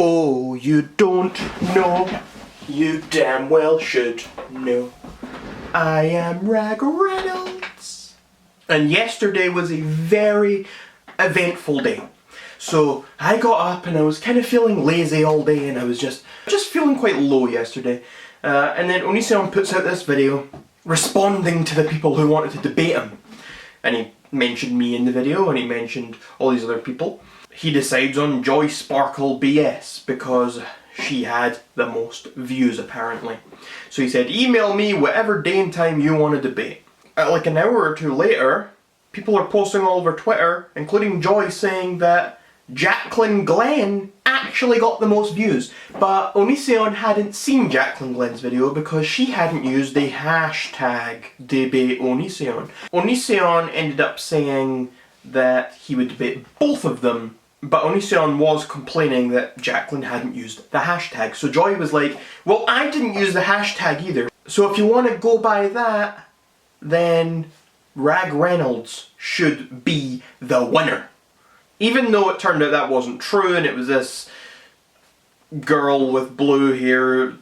Oh, you don't know, you damn well should know. I am Ragreynolds. And yesterday was a very eventful day. So I got up and I was kind of feeling lazy all day, and I was just feeling quite low yesterday. And then Onision puts out this video responding to the people who wanted to debate him. And he mentioned me in the video, and he mentioned all these other people. He decides on Joy Sparkle BS because she had the most views apparently. So he said, email me whatever day and time you want to debate. Like an hour or two later, people are posting all over Twitter, including Joy, saying that Jaclyn Glenn actually got the most views. But Onision hadn't seen Jaclyn Glenn's video because she hadn't used the hashtag #DebateOnision. Onision ended up saying that he would debate both of them, but Onision was complaining that Jaclyn hadn't used the hashtag. So Joy was like, well, I didn't use the hashtag either. So if you want to go by that, then ragreynolds should be the winner. Even though it turned out that wasn't true, and it was this girl with blue hair,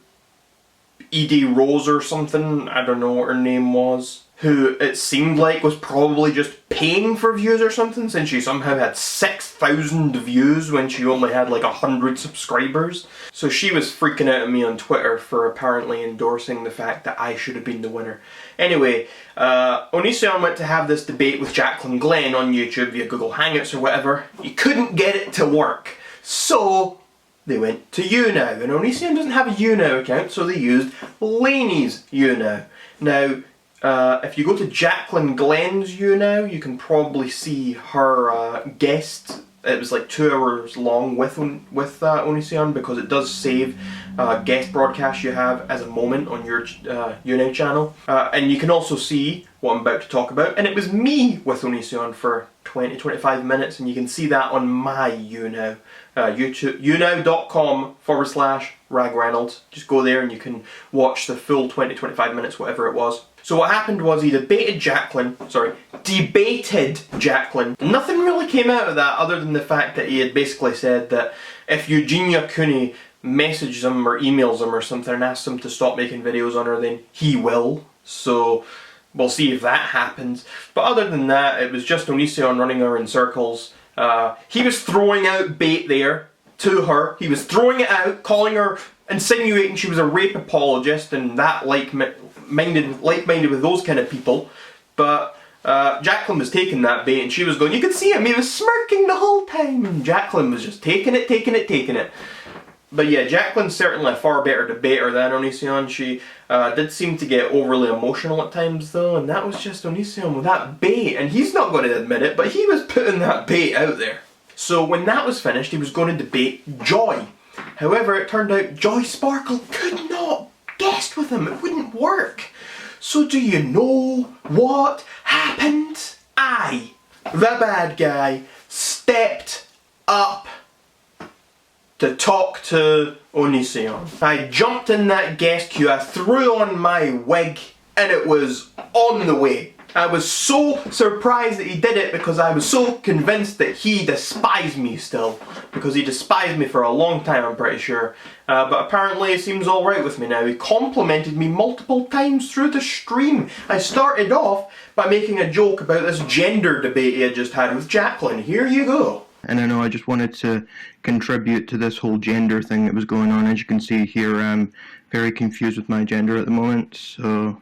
Edie Rose or something, I don't know what her name was, who it seemed like was probably just paying for views or something, since she somehow had 6,000 views when she only had like 100 subscribers. So she was freaking out at me on Twitter for apparently endorsing the fact that I should have been the winner. Anyway, Onision went to have this debate with Jaclyn Glenn on YouTube via Google Hangouts or whatever. He couldn't get it to work, so they went to YouNow, and Onision doesn't have a YouNow account, so they used Lainey's YouNow. Now, if you go to Jaclyn Glenn's YouNow, you can probably see her guest. It was like 2 hours long with Onision, because it does save guest broadcasts you have as a moment on your YouNow channel. And you can also see what I'm about to talk about. And it was me with Onision for 20-25 minutes, and you can see that on my YouNow. YouTube, younow.com/ragreynolds. Just go there and you can watch the full 20-25 minutes, whatever it was. So what happened was he debated Jaclyn. Nothing really came out of that other than the fact that he had basically said that if Eugenia Cooney messages him or emails him or something and asks him to stop making videos on her, then he will. So we'll see if that happens. But other than that, it was just Onision running her in circles. He was throwing out bait there to her. He was throwing it out, calling her, insinuating she was a rape apologist, and that like-minded with those kind of people. But Jaclyn was taking that bait, and she was going, you could see him, he was smirking the whole time, and Jaclyn was just taking it. But yeah, Jaclyn's certainly a far better debater than Onision. She did seem to get overly emotional at times though, and that was just Onision with that bait, and he's not going to admit it, but he was putting that bait out there. So when that was finished, he was going to debate Joy. However, it turned out Joy Sparkle could not guest with him. It wouldn't work. So do you know what happened? I, the bad guy, stepped up to talk to Onision. I jumped in that guest queue, I threw on my wig, and it was on the way. I was so surprised that he did it because I was so convinced that he despised me still. Because he despised me for a long time, I'm pretty sure. But apparently it seems alright with me now. He complimented me multiple times through the stream. I started off by making a joke about this gender debate he had just had with Jaclyn. Here you go. And I know I just wanted to contribute to this whole gender thing that was going on. As you can see here, I'm very confused with my gender at the moment, so...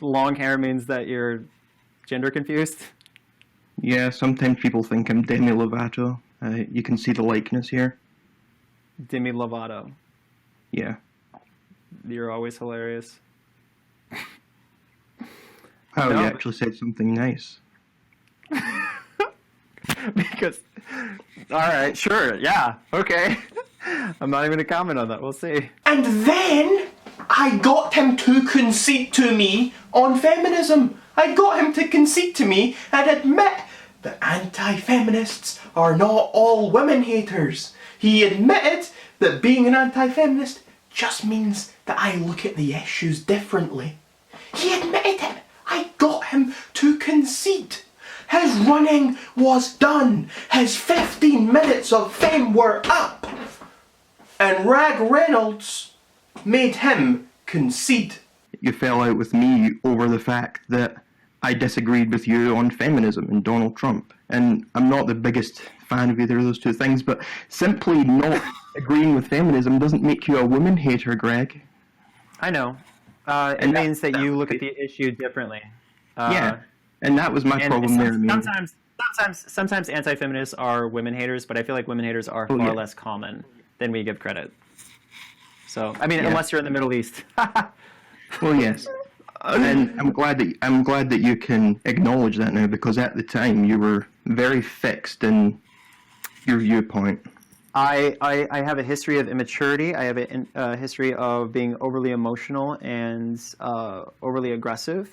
Long hair means that you're gender confused? Yeah, sometimes people think I'm Demi Lovato. You can see the likeness here. Demi Lovato. Yeah. You're always hilarious. Oh, no. You actually said something nice. Because, alright, sure, yeah, okay. I'm not even going to comment on that, we'll see. And then I got him to concede to me on feminism. I got him to concede to me and admit that anti-feminists are not all women haters. He admitted that being an anti-feminist just means that I look at the issues differently. He admitted it. I got him to concede. His running was done. His 15 minutes of fame were up. And ragreynolds made him concede. You fell out with me over the fact that I disagreed with you on feminism and Donald Trump. And I'm not the biggest fan of either of those two things, but simply not agreeing with feminism doesn't make you a woman hater, Greg. I know. It means that you look at the issue differently. Yeah, and that was my problem there. Sometimes anti-feminists are women haters, but I feel like women haters are far less common than we give credit. So, I mean, unless you're in the Middle East. Well, yes. And I'm glad that you can acknowledge that now, because at the time you were very fixed in your viewpoint. I have a history of immaturity. I have a history of being overly emotional and overly aggressive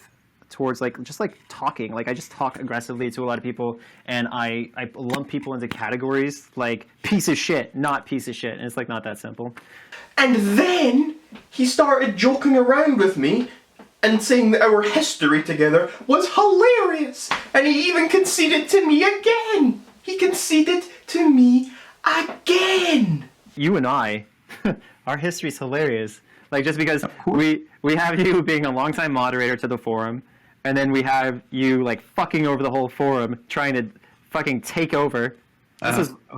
towards just talking. Like I just talk aggressively to a lot of people, and I lump people into categories like piece of shit, not piece of shit, and it's not that simple. And then he started joking around with me and saying that our history together was hilarious. And he even conceded to me again. He conceded to me again. You and I, our history's hilarious. Just because we have you being a longtime moderator to the forum, and then we have you fucking over the whole forum, trying to fucking take over.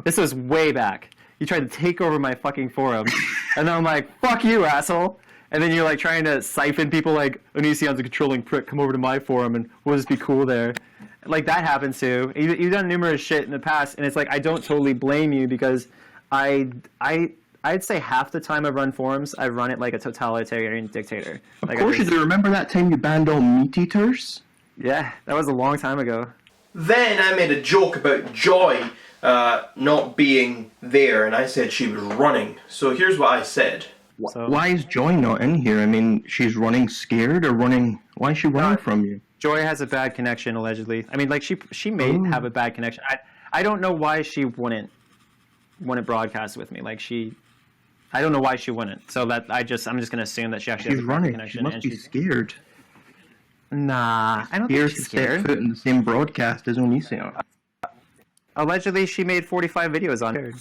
This was way back. You tried to take over my fucking forum, and then I'm like, fuck you, asshole. And then you're trying to siphon people Onision's a controlling prick, come over to my forum and we'll just be cool there. That happens too. You've done numerous shit in the past, and it's I don't totally blame you, because I'd say half the time I've run forums, I've run it like a totalitarian dictator. Of course you do. Remember that time you banned all meat eaters? Yeah, that was a long time ago. Then I made a joke about Joy not being there, and I said she was running. So here's what I said. So, why is Joy not in here? I mean, she's running scared or running... Why is she running from you? Joy has a bad connection, allegedly. I mean, she may have a bad connection. I don't know why she wouldn't broadcast with me. I don't know why she wouldn't. So that I'm just gonna assume that she actually has a bad connection. She must be scared. Nah, I don't think she's scared. Step foot in the same broadcast as Onision. Allegedly, she made 45 videos on her.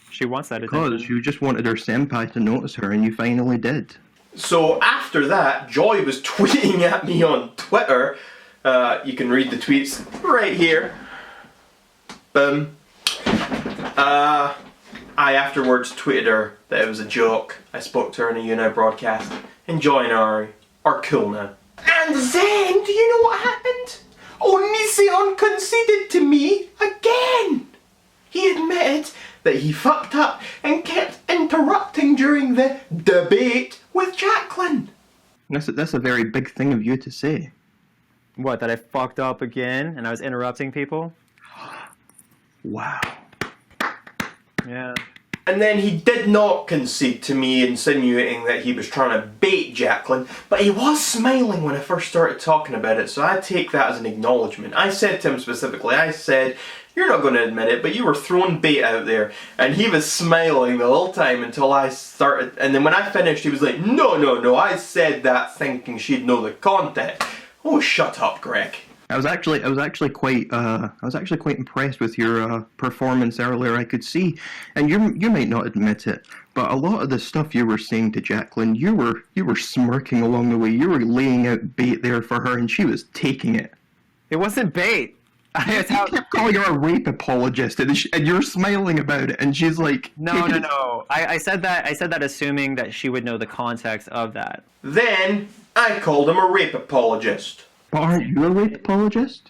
She wants that attention. Because you just wanted her senpai to notice her, and you finally did. So after that, Joy was tweeting at me on Twitter. You can read the tweets right here. Boom. I afterwards tweeted her that it was a joke. I spoke to her in a YouNow broadcast. And Joy and I are cool now. And then, do you know what happened? Onision conceded to me again. He admitted that he fucked up and kept interrupting during the debate with Jaclyn. That's a very big thing of you to say. What, that I fucked up again and I was interrupting people? Wow. Yeah. And then he did not concede to me, insinuating that he was trying to bait Jaclyn, but he was smiling when I first started talking about it, so I take that as an acknowledgement. I said to him specifically, I said, you're not going to admit it, but you were throwing bait out there. And he was smiling the whole time until I started, and then when I finished, he was like, no, I said that thinking she'd know the content. Oh, shut up, Greg. I was actually quite impressed with your performance earlier. I could see, and you might not admit it, but a lot of the stuff you were saying to Jaclyn, you were smirking along the way. You were laying out bait there for her, and she was taking it. It wasn't bait. I kept calling her a rape apologist, and you're smiling about it, and she's like, No. I said that assuming that she would know the context of that. Then I called him a rape apologist. But aren't you a rape apologist?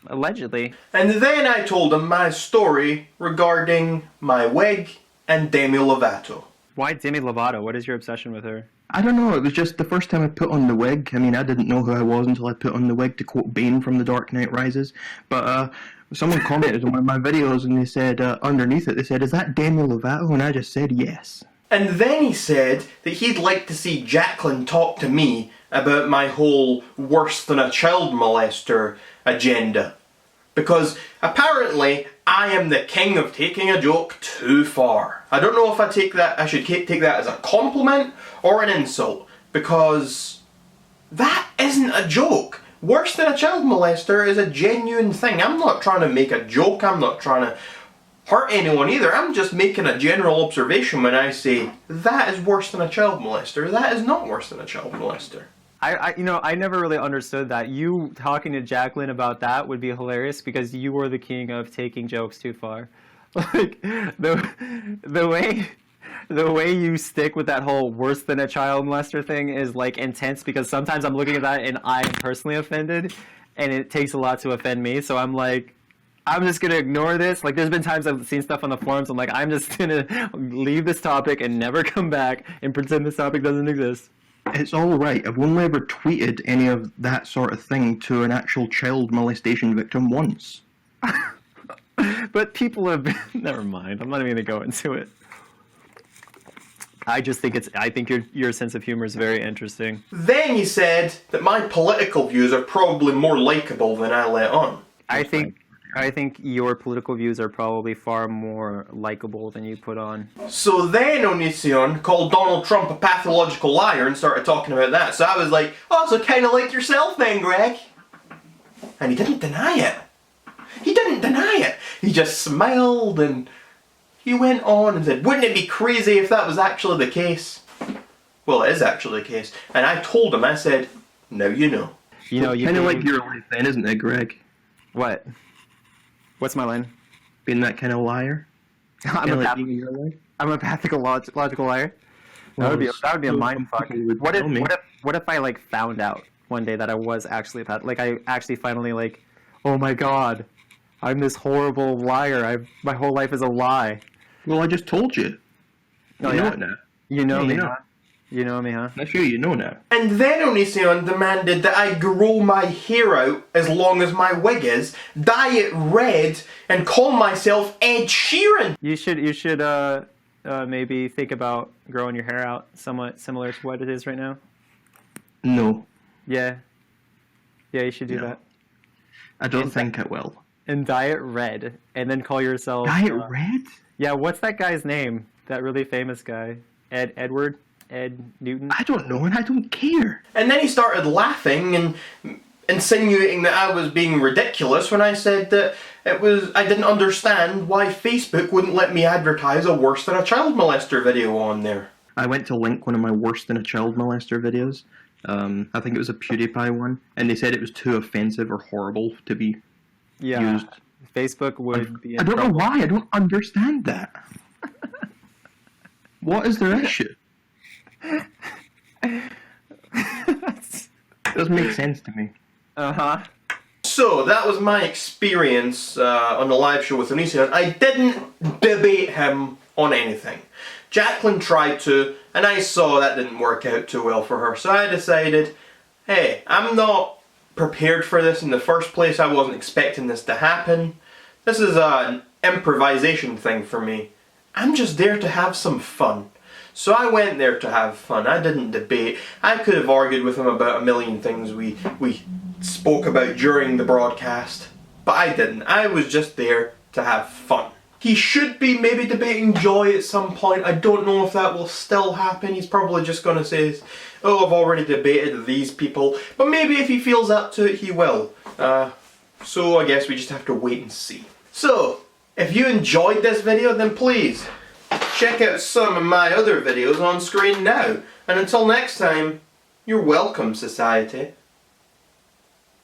Allegedly. And then I told him my story regarding my wig and Demi Lovato. Why Demi Lovato? What is your obsession with her? I don't know, it was just the first time I put on the wig. I mean, I didn't know who I was until I put on the wig, to quote Bane from The Dark Knight Rises. But someone commented on one of my videos and they said, underneath it, they said, is that Demi Lovato? And I just said yes. And then he said that he'd like to see Jaclyn talk to me about my whole worse than a child molester agenda. Because apparently I am the king of taking a joke too far. I don't know if I should take that as a compliment or an insult, because that isn't a joke. worse than a child molester is a genuine thing. I'm not trying to make a joke, I'm not trying to hurt anyone either. I'm just making a general observation when I say that is worse than a child molester. That is not worse than a child molester. I never really understood that. You talking to Jaclyn about that would be hilarious because you were the king of taking jokes too far. Like the way you stick with that whole worse than a child molester thing is like intense because sometimes I'm looking at that and I am personally offended, and it takes a lot to offend me. So I'm like, I'm just gonna ignore this. Like, there's been times I've seen stuff on the forums. I'm like, I'm just gonna leave this topic and never come back and pretend this topic doesn't exist. It's all right. I've only ever tweeted any of that sort of thing to an actual child molestation victim once. But people have been... Never mind. I'm not even going to go into it. I just think I think your sense of humor is very interesting. Then you said that my political views are probably more likable than I let on. I think your political views are probably far more likable than you put on. So then Onision called Donald Trump a pathological liar and started talking about that. So I was like, oh, so kind of like yourself then, Greg. And he didn't deny it. He didn't deny it. He just smiled and he went on and said, wouldn't it be crazy if that was actually the case? Well, it is actually the case. And I told him, I said, now you know. You know, kind of like your life then, isn't it, Greg? What? What's my line? Being that kind of liar? I'm a pathological liar. That would be a mind fuck. What if I like found out one day that I was actually I actually finally like, oh my god, I'm this horrible liar. My whole life is a lie. Well, I just told you. Oh, you know it now. You know me, you know. huh? You know me, huh? That's you know now. And then Onision demanded that I grow my hair out as long as my wig is, dye it red, and call myself Ed Sheeran. You should maybe think about growing your hair out somewhat similar to what it is right now. No. Yeah, you should do that. I don't think I will. And dye it red, and then call yourself... Dye it red? Yeah, what's that guy's name? That really famous guy. Ed Newton? I don't know, and I don't care. And then he started laughing and insinuating that I was being ridiculous when I said that I didn't understand why Facebook wouldn't let me advertise a worse than a child molester video on there. I went to link one of my worse than a child molester videos. I think it was a PewDiePie one, and they said it was too offensive or horrible to be used. Facebook would be in I don't trouble. know why. I don't understand that. What is their issue? Doesn't make sense to me. Uh-huh. So that was my experience on the live show with Onision. I didn't debate him on anything. Jaclyn tried to, and I saw that didn't work out too well for her. So I decided, hey, I'm not prepared for this in the first place. I wasn't expecting this to happen. This is an improvisation thing for me. I'm just there to have some fun. So I went there to have fun. I didn't debate. I could have argued with him about a million things we spoke about during the broadcast, but I didn't. I was just there to have fun. He should be maybe debating Joy at some point. I don't know if that will still happen. He's probably just going to say, oh, I've already debated these people. But maybe if he feels up to it, he will. So I guess we just have to wait and see. So, if you enjoyed this video, then please check out some of my other videos on screen now. And until next time, you're welcome, society.